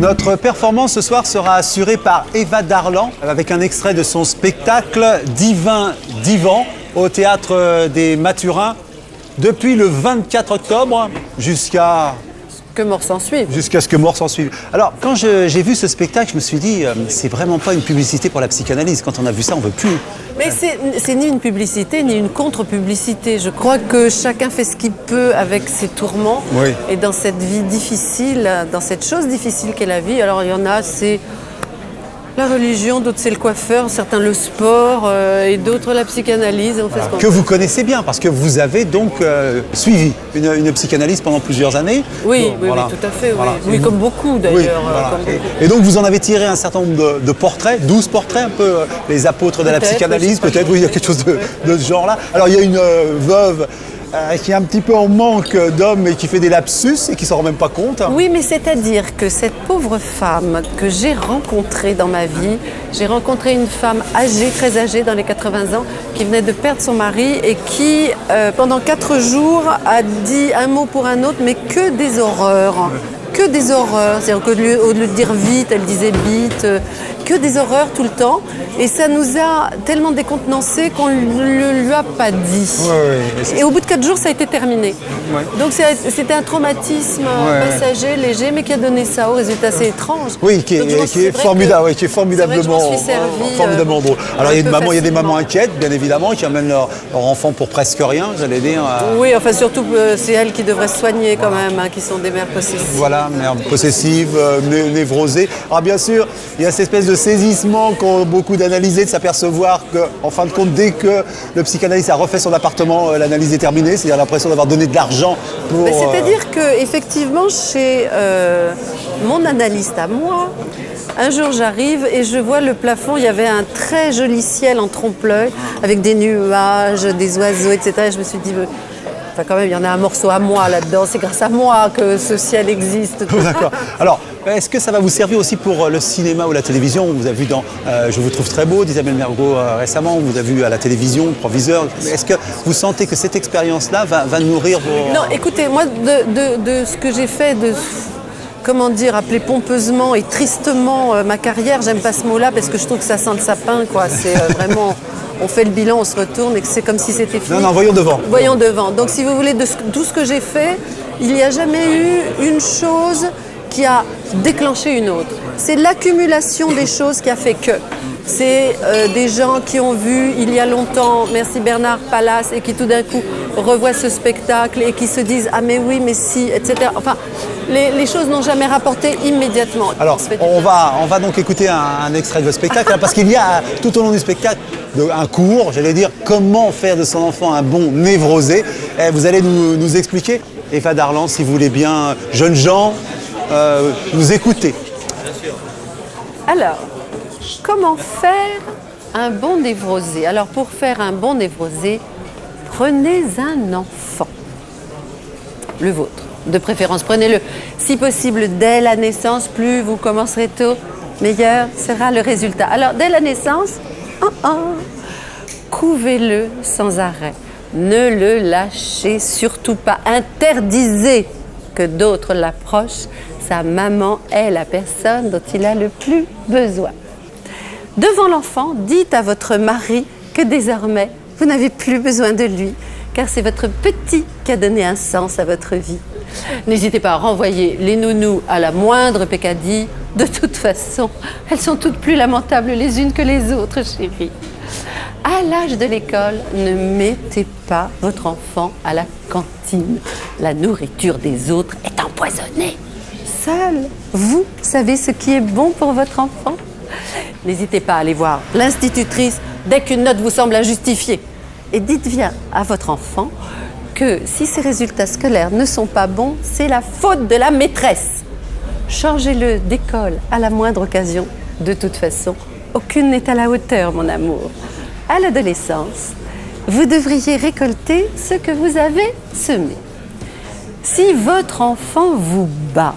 Notre performance ce soir sera assurée par Eva Darlan avec un extrait de son spectacle Divin Divan au Théâtre des Mathurins depuis le 24 octobre jusqu'à ce que mort s'en suive. Alors, quand j'ai vu ce spectacle, je me suis dit, c'est vraiment pas une publicité pour la psychanalyse. Quand on a vu ça, on veut plus. Mais c'est ni une publicité, ni une contre-publicité. Je crois que chacun fait ce qu'il peut avec ses tourments. Oui. Et dans cette vie difficile, dans cette chose difficile qu'est la vie, alors il y en a, c'est la religion, d'autres c'est le coiffeur, certains le sport, et d'autres la psychanalyse. On fait ce qu'on que vous connaissez bien, parce que vous avez donc suivi une psychanalyse pendant plusieurs années. Oui, bon, oui, voilà. oui, tout à fait. Voilà. Oui, comme beaucoup d'ailleurs. Oui, voilà. Comme beaucoup. Et donc vous en avez tiré un certain nombre de portraits, 12 portraits, un peu les apôtres de la psychanalyse, oui, peut-être, oui, il y a quelque chose de ce genre-là. Alors il y a une veuve qui est un petit peu en manque d'hommes et qui fait des lapsus et qui ne s'en rend même pas compte. Oui, mais c'est-à-dire que cette pauvre femme que j'ai rencontrée dans ma vie, j'ai rencontré une femme âgée, très âgée, dans les 80 ans, qui venait de perdre son mari et qui, pendant 4 jours, a dit un mot pour un autre, mais que des horreurs. Que des horreurs. C'est-à-dire qu'au lieu de dire vite, elle disait bite. Que des horreurs tout le temps. Et ça nous a tellement décontenancés qu'on ne lui a pas dit. Oui, et au bout de 4 jours, ça a été terminé. Ouais. Donc c'était un traumatisme passager, léger, mais qui a donné ça au résultat assez étrange. Oui, qui est formidable, qui est formidablement drôle. Alors il y a des mamans inquiètes, bien évidemment, qui amènent leur enfant pour presque rien, j'allais dire. Oui, enfin surtout c'est elles qui devraient se soigner quand même, qui sont des mères possessives. Voilà, mère possessive, névrosée. Alors bien sûr, il y a cette espèce de saisissement qu'ont beaucoup d'analysés, de s'apercevoir qu'en fin de compte, dès que le psychanalyste a refait son appartement, l'analyse est terminée, c'est-à-dire l'impression d'avoir donné de l'argent pour... C'est-à-dire qu'effectivement, chez mon analyste à moi, un jour j'arrive et je vois le plafond, il y avait un très joli ciel en trompe-l'œil, avec des nuages, des oiseaux, etc. Et je me suis dit... Enfin, quand même, il y en a un morceau à moi là-dedans. C'est grâce à moi que ce ciel existe. D'accord. Alors, est-ce que ça va vous servir aussi pour le cinéma ou la télévision? On vous a vu dans Je vous trouve très beau d'Isabelle Mergo récemment. On vous a vu à la télévision, Proviseur. Est-ce que vous sentez que cette expérience-là va nourrir vos... Non, écoutez, moi, de ce que j'ai fait, comment dire, appeler pompeusement et tristement ma carrière, j'aime pas ce mot-là parce que je trouve que ça sent le sapin, quoi. C'est vraiment... On fait le bilan, on se retourne et que c'est comme si c'était fini. Non, voyons devant. Voyons devant. Donc, si vous voulez, de tout ce que j'ai fait, il n'y a jamais eu une chose qui a déclenché une autre. C'est l'accumulation des choses qui a fait que. C'est des gens qui ont vu il y a longtemps, merci Bernard Pallas, et qui tout d'un coup revoient ce spectacle et qui se disent « Ah mais oui, mais si », etc. Enfin, les choses n'ont jamais rapporté immédiatement. Alors, on va donc écouter un extrait de votre spectacle, parce qu'il y a tout au long du spectacle un cours, j'allais dire, comment faire de son enfant un bon névrosé. Et vous allez nous expliquer. Eva Darlan, si vous voulez bien, jeunes gens, nous écouter. Bien sûr. Alors, comment faire un bon névrosé? Alors, pour faire un bon névrosé, prenez un enfant, le vôtre. De préférence, prenez-le, si possible, dès la naissance. Plus vous commencerez tôt, meilleur sera le résultat. Alors, dès la naissance, couvez-le sans arrêt. Ne le lâchez surtout pas. Interdisez que d'autres l'approchent. Sa maman est la personne dont il a le plus besoin. Devant l'enfant, dites à votre mari que désormais, vous n'avez plus besoin de lui, car c'est votre petit qui a donné un sens à votre vie. N'hésitez pas à renvoyer les nounous à la moindre peccadille. De toute façon, elles sont toutes plus lamentables les unes que les autres, chérie. À l'âge de l'école, ne mettez pas votre enfant à la cantine. La nourriture des autres est empoisonnée. Seul, vous savez ce qui est bon pour votre enfant. N'hésitez pas à aller voir l'institutrice dès qu'une note vous semble injustifiée. Et dites bien à votre enfant que si ses résultats scolaires ne sont pas bons, c'est la faute de la maîtresse. Changez-le d'école à la moindre occasion. De toute façon, aucune n'est à la hauteur, mon amour. À l'adolescence, vous devriez récolter ce que vous avez semé. Si votre enfant vous bat,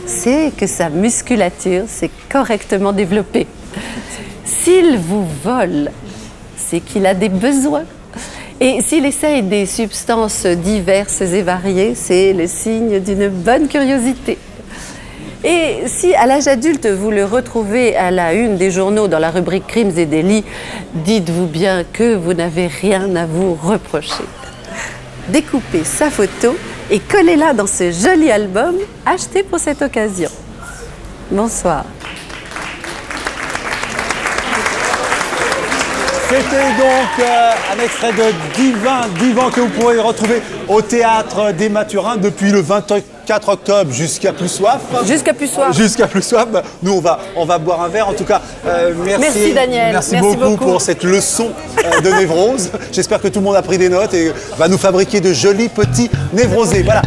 c'est que sa musculature s'est correctement développée. S'il vous vole, c'est qu'il a des besoins. Et s'il essaye des substances diverses et variées, c'est le signe d'une bonne curiosité. Et si à l'âge adulte, vous le retrouvez à la une des journaux dans la rubrique Crimes et délits, dites-vous bien que vous n'avez rien à vous reprocher. Découpez sa photo et collez-la dans ce joli album acheté pour cette occasion. Bonsoir. C'était donc un extrait de Divan que vous pourrez retrouver au Théâtre des Mathurins depuis le 24 octobre jusqu'à plus soif. Jusqu'à plus soif. Jusqu'à plus soif. Nous, on va boire un verre. En tout cas, Merci Daniel. Merci beaucoup pour cette leçon de névrose. J'espère que tout le monde a pris des notes et va nous fabriquer de jolis petits névrosés. Voilà.